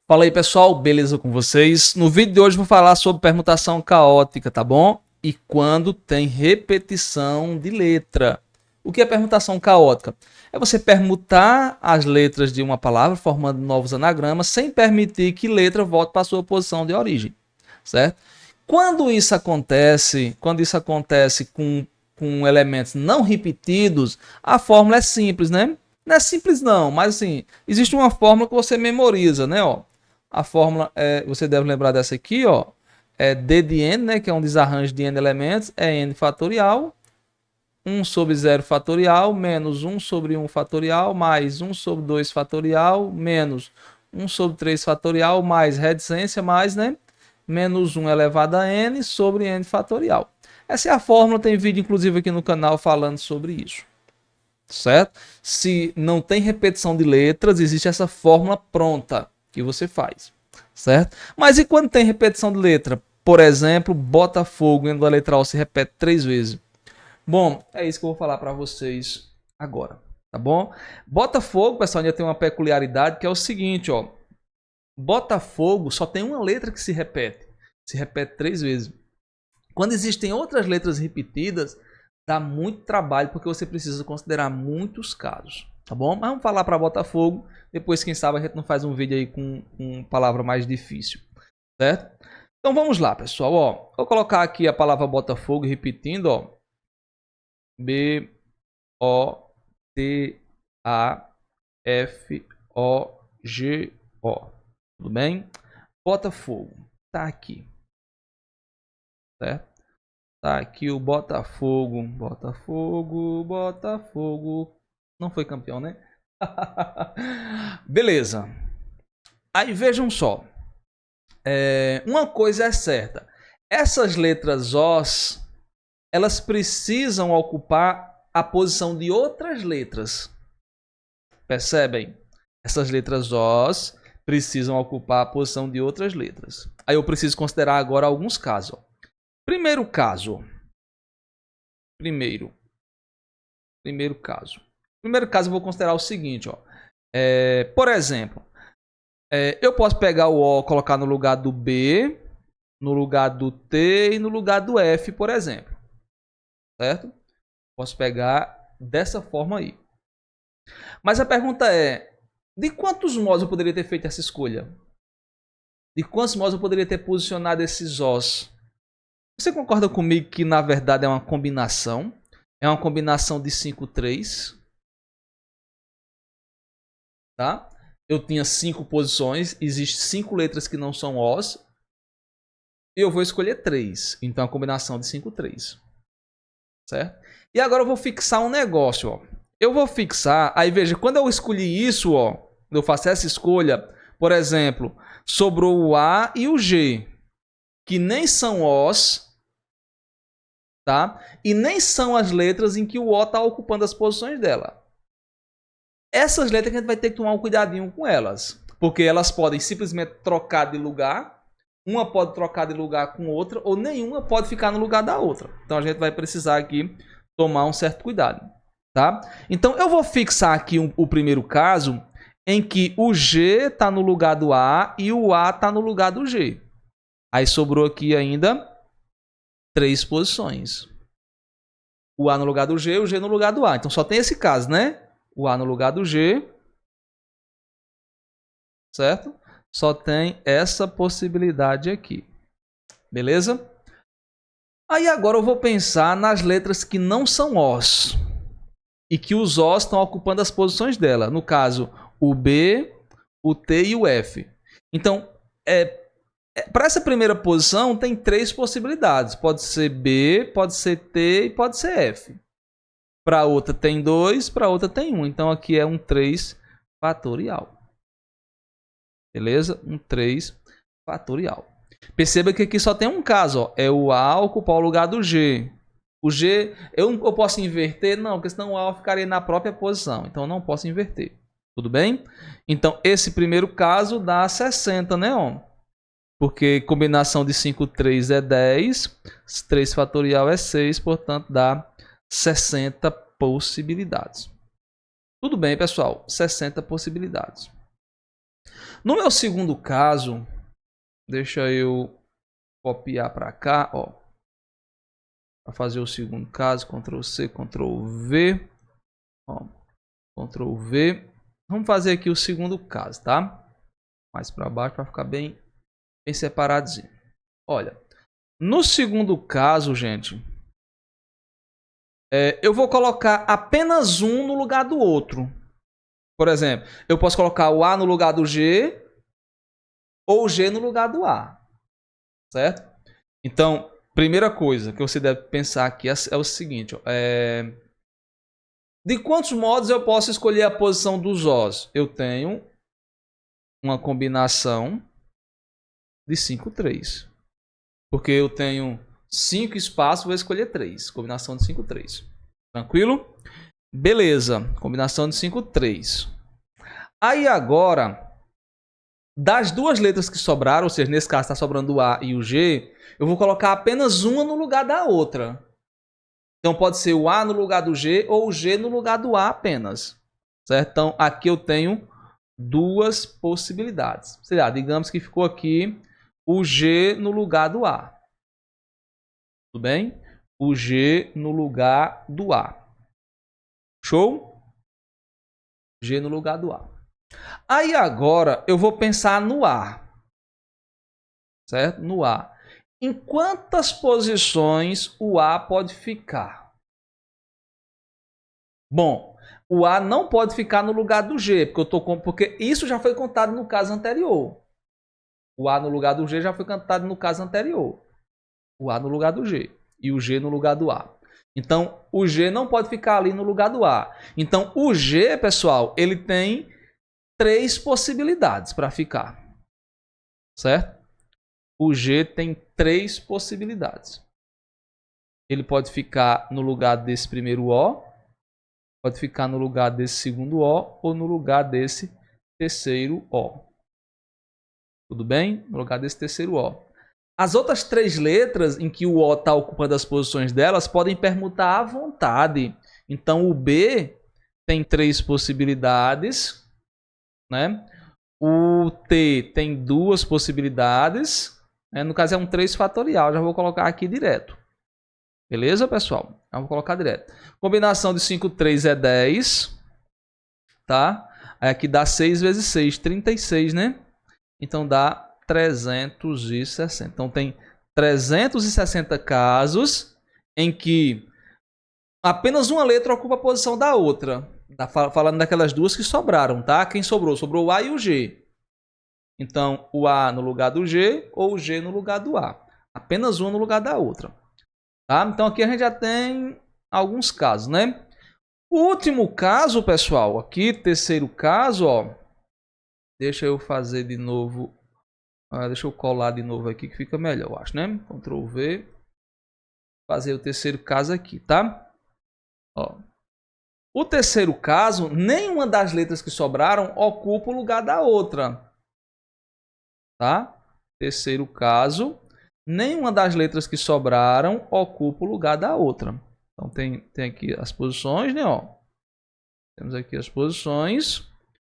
Fala aí, pessoal, beleza com vocês? No vídeo de hoje vou falar sobre permutação caótica, tá bom? E quando tem repetição de letra. O que é permutação caótica? É você permutar as letras de uma palavra formando novos anagramas sem permitir que letra volte para a sua posição de origem, certo? Quando isso acontece com elementos não repetidos, a fórmula é simples, né? Não é simples não, mas assim, existe uma fórmula que você memoriza, né? Ó, a fórmula, você deve lembrar dessa aqui, ó, é D de N, né? Que é um desarranjo de N elementos, é N fatorial, 1 sobre 0 fatorial, menos 1 sobre 1 fatorial, mais 1 sobre 2 fatorial, menos 1 sobre 3 fatorial, mais reticência, mais, né? Menos 1 elevado a N sobre N fatorial. Essa é a fórmula, tem vídeo inclusive aqui no canal falando sobre isso. Certo? Se não tem repetição de letras, existe essa fórmula pronta que você faz, certo? Mas e quando tem repetição de letra? Por exemplo, Botafogo, dentro da letra O, se repete 3 vezes. Bom, é isso que eu vou falar para vocês agora, tá bom? Botafogo, pessoal, ainda tem uma peculiaridade que é o seguinte, ó. Botafogo só tem uma letra que se repete 3 vezes. Quando existem outras letras repetidas, dá muito trabalho porque você precisa considerar muitos casos, tá bom? Mas vamos falar para Botafogo, depois quem sabe a gente não faz um vídeo aí com palavra mais difícil, certo? Então vamos lá, pessoal, ó. Vou colocar aqui a palavra Botafogo repetindo, ó. B-O-T-A-F-O-G-O. Tudo bem? Botafogo tá aqui, certo? Tá aqui o Botafogo. Botafogo. Não foi campeão, né? Beleza. Aí vejam só. Uma coisa é certa. Essas letras Os, elas precisam ocupar a posição de outras letras. Percebem? Essas letras Os precisam ocupar a posição de outras letras. Aí eu preciso considerar agora alguns casos. Ó. Primeiro caso, eu vou considerar o seguinte, ó. Por exemplo, eu posso pegar o O, colocar no lugar do B, no lugar do T e no lugar do F, por exemplo, certo? Posso pegar dessa forma aí. Mas a pergunta é, de quantos modos eu poderia ter feito essa escolha? De quantos modos eu poderia ter posicionado esses Os? Você concorda comigo que, na verdade, é uma combinação? É uma combinação de 5, 3. Tá? Eu tinha 5 posições. Existem 5 letras que não são Os. E eu vou escolher 3. Então, é uma combinação de 5, 3. Certo? E agora eu vou fixar um negócio. Ó. Eu vou fixar... Aí, veja, quando eu escolhi isso, ó, eu faço essa escolha, por exemplo, sobrou o A e o G, que nem são Os... Tá? E nem são as letras em que o O está ocupando as posições dela. Essas letras que a gente vai ter que tomar um cuidadinho com elas. Porque elas podem simplesmente trocar de lugar. Uma pode trocar de lugar com outra. Ou nenhuma pode ficar no lugar da outra. Então a gente vai precisar aqui tomar um certo cuidado. Tá? Então eu vou fixar aqui o primeiro caso em que o G está no lugar do A e o A está no lugar do G. Aí sobrou aqui ainda 3 posições. O A no lugar do G e o G no lugar do A. Então só tem esse caso, né? O A no lugar do G. Certo? Só tem essa possibilidade aqui. Beleza? Aí agora eu vou pensar nas letras que não são Os. E que os Os estão ocupando as posições dela. No caso, o B, o T e o F. Então, para essa primeira posição, tem 3 possibilidades. Pode ser B, pode ser T e pode ser F. Para outra tem 2, para outra tem 1. Então, aqui é um 3 fatorial. Beleza? Um 3 fatorial. Perceba que aqui só tem um caso. Ó. É o A ocupar o lugar do G. O G, eu posso inverter? Não, porque senão o A ficaria na própria posição. Então, eu não posso inverter. Tudo bem? Então, esse primeiro caso dá 60, né, ó? Porque combinação de 5, 3 é 10. 3 fatorial é 6. Portanto, dá 60 possibilidades. Tudo bem, pessoal? 60 possibilidades. No meu segundo caso, deixa eu copiar para cá, ó. Para fazer o segundo caso, Ctrl C, Ctrl V, ó, Ctrl V. Vamos fazer aqui o segundo caso, tá? Mais para baixo para ficar bem separadinho. Olha, no segundo caso, gente, eu vou colocar apenas um no lugar do outro. Por exemplo, eu posso colocar o A no lugar do G ou o G no lugar do A, certo? Então, primeira coisa que você deve pensar aqui é o seguinte, ó, de quantos modos eu posso escolher a posição dos Os? Eu tenho uma combinação de 5, 3. Porque eu tenho 5 espaços, vou escolher 3. Combinação de 5, 3. Tranquilo? Beleza. Combinação de 5, 3. Aí agora, das duas letras que sobraram, ou seja, nesse caso está sobrando o A e o G, eu vou colocar apenas uma no lugar da outra. Então pode ser o A no lugar do G ou o G no lugar do A apenas. Certo? Então aqui eu tenho duas possibilidades. Sei lá, digamos que ficou aqui o G no lugar do A. Tudo bem? O G no lugar do A. Show? G no lugar do A. Aí agora eu vou pensar no A. Certo? No A. Em quantas posições o A pode ficar? Bom, o A não pode ficar no lugar do G, porque isso já foi contado no caso anterior. O A no lugar do G já foi contado no caso anterior. O A no lugar do G e o G no lugar do A. Então, o G não pode ficar ali no lugar do A. Então, o G, pessoal, ele tem 3 possibilidades para ficar. Certo? O G tem 3 possibilidades. Ele pode ficar no lugar desse primeiro O, pode ficar no lugar desse segundo O ou no lugar desse terceiro O. Tudo bem? No lugar desse terceiro O. As outras 3 letras em que o O está ocupando as posições delas podem permutar à vontade. Então, o B tem 3 possibilidades, né? O T tem 2 possibilidades. Né? No caso, é um 3 fatorial. Já vou colocar aqui direto. Beleza, pessoal? Já vou colocar direto. Combinação de 5, 3 é 10. Tá? Aí aqui dá 6 vezes 6, 36, né? Então, dá 360. Então tem 360 casos em que apenas uma letra ocupa a posição da outra. Tá falando daquelas duas que sobraram, tá? Quem sobrou? Sobrou o A e o G. Então, o A no lugar do G ou o G no lugar do A. Apenas uma no lugar da outra. Tá? Então aqui a gente já tem alguns casos, né? O último caso, pessoal, aqui, terceiro caso, ó. Deixa eu fazer de novo. Deixa eu colar de novo aqui que fica melhor, eu acho, né? Ctrl V. Fazer o terceiro caso aqui, tá? Ó. O terceiro caso, nenhuma das letras que sobraram ocupa o lugar da outra. Tá? Terceiro caso, nenhuma das letras que sobraram ocupa o lugar da outra. Então tem aqui as posições, né? Ó. Temos aqui as posições,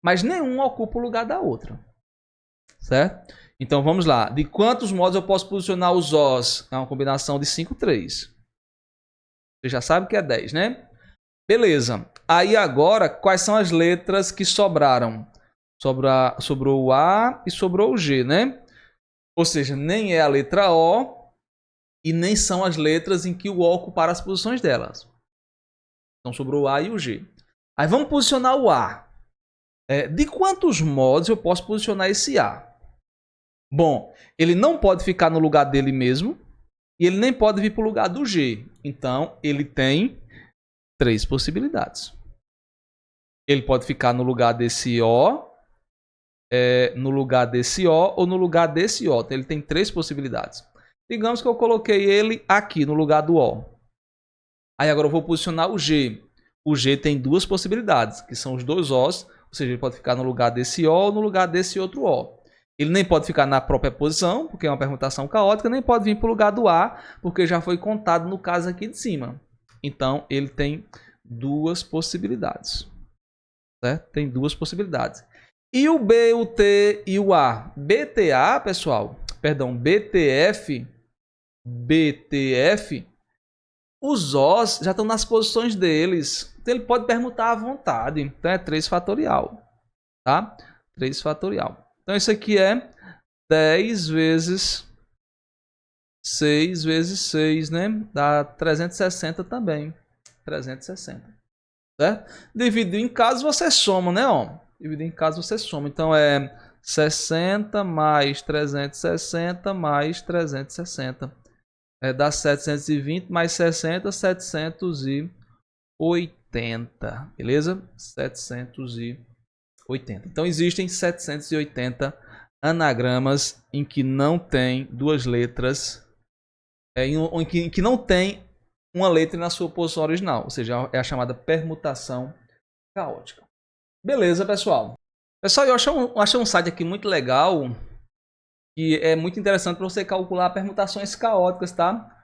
mas nenhuma ocupa o lugar da outra. Certo? Então vamos lá. De quantos modos eu posso posicionar os Os? É uma combinação de 5, 3. Você já sabe que é 10, né? Beleza. Aí agora, quais são as letras que sobraram? Sobrou o A e sobrou o G, né? Ou seja, nem é a letra O e nem são as letras em que o O ocuparam as posições delas. Então sobrou o A e o G. Aí vamos posicionar o A. De quantos modos eu posso posicionar esse A? Bom, ele não pode ficar no lugar dele mesmo e ele nem pode vir para o lugar do G. Então, ele tem 3 possibilidades. Ele pode ficar no lugar desse O, no lugar desse O ou no lugar desse O. Então, ele tem 3 possibilidades. Digamos que eu coloquei ele aqui no lugar do O. Aí agora eu vou posicionar o G. O G tem 2 possibilidades, que são os 2 Os. Ou seja, ele pode ficar no lugar desse O ou no lugar desse outro O. Ele nem pode ficar na própria posição, porque é uma permutação caótica, nem pode vir para o lugar do A, porque já foi contado no caso aqui de cima. Então, ele tem 2 possibilidades. Certo? Tem 2 possibilidades. E o B, o T e o A? BTA, pessoal, perdão, BTF, os Os já estão nas posições deles. Então ele pode permutar à vontade. Então é 3 fatorial, tá? 3 fatorial. Então isso aqui é 10 vezes 6 vezes 6, né? Dá 360 também. 360, certo? Dividir em casa você soma, né? Ó, dividir em casa você soma. Então é 60 mais 360 mais 360. Dá 720 mais 60, 780. Beleza? 780. Então existem 780 anagramas em que não tem duas letras, em que não tem uma letra na sua posição original, ou seja, é a chamada permutação caótica. Beleza, pessoal? Pessoal, eu achei um site aqui muito legal, que é muito interessante para você calcular permutações caóticas, tá?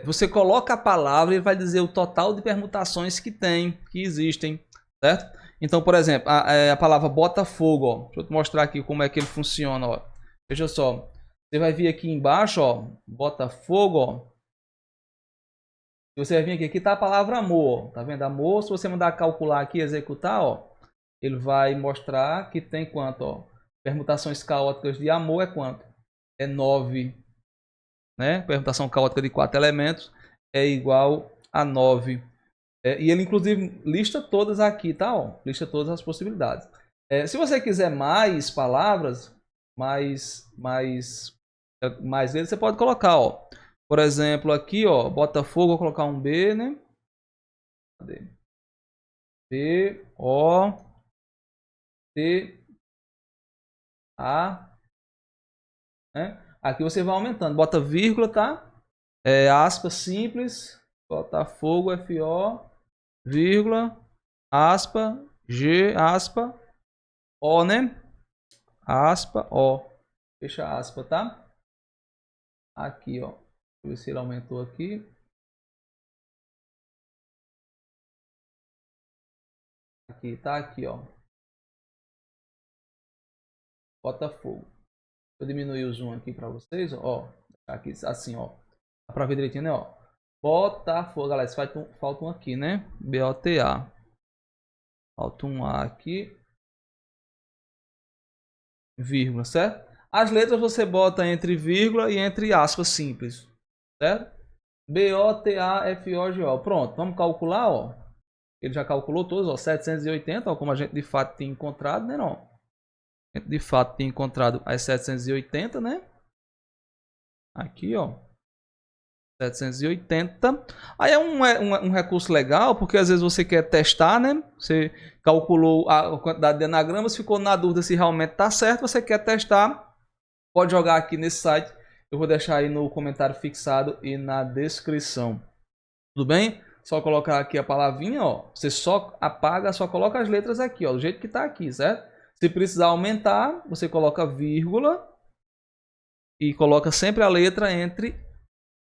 Você coloca a palavra e vai dizer o total de permutações que existem, certo? Então, por exemplo, a palavra Botafogo, ó, deixa eu te mostrar aqui como é que ele funciona, ó. Veja só, você vai vir aqui embaixo, ó, Botafogo, ó. Você vai vir aqui tá a palavra amor, ó. Tá vendo amor? Se você mandar calcular aqui, executar, ó, ele vai mostrar que tem quanto, ó. Permutações caóticas de amor é quanto? É 9, né? Permutação caótica de 4 elementos é igual a 9. E ele inclusive lista todas aqui, tá? Ó, lista todas as possibilidades. Se você quiser mais palavras, mais vezes, você pode colocar, ó. Por exemplo, aqui, ó, Botafogo, vou colocar um B, né? Cadê? B, O, T, A, né? Aqui você vai aumentando, bota vírgula, tá? Aspa simples, Botafogo, FO, vírgula, aspa, G, aspa, O, né? Aspa, O. Fecha aspa, tá? Aqui, ó. Deixa eu ver se ele aumentou aqui. Aqui, tá aqui, ó. Botafogo. Vou diminuir o zoom aqui para vocês, ó. Aqui, assim, ó. Dá pra ver direitinho, né, ó. Botafogo, galera. Falta um aqui, né? BOTA. Falta um A aqui. Vírgula, certo? As letras você bota entre vírgula e entre aspas simples, certo? BOTAFOGO. Pronto, vamos calcular, ó. Ele já calculou todos, ó. 780, ó, como a gente de fato tinha encontrado, né, não? A gente de fato tinha encontrado as 780, né? Aqui, ó. 780. Aí é um recurso legal, porque às vezes você quer testar, né? Você calculou a quantidade de anagramas, ficou na dúvida se realmente está certo, você quer testar, pode jogar aqui nesse site. Eu vou deixar aí no comentário fixado e na descrição. Tudo bem? Só colocar aqui a palavrinha, ó. Você só apaga, só coloca as letras aqui, ó, do jeito que está aqui, certo? Se precisar aumentar, você coloca vírgula e coloca sempre a letra entre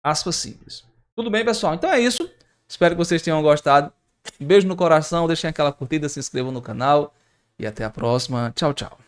aspas simples. Tudo bem, pessoal? Então é isso. Espero que vocês tenham gostado. Um beijo no coração, deixem aquela curtida, se inscrevam no canal e até a próxima. Tchau, tchau.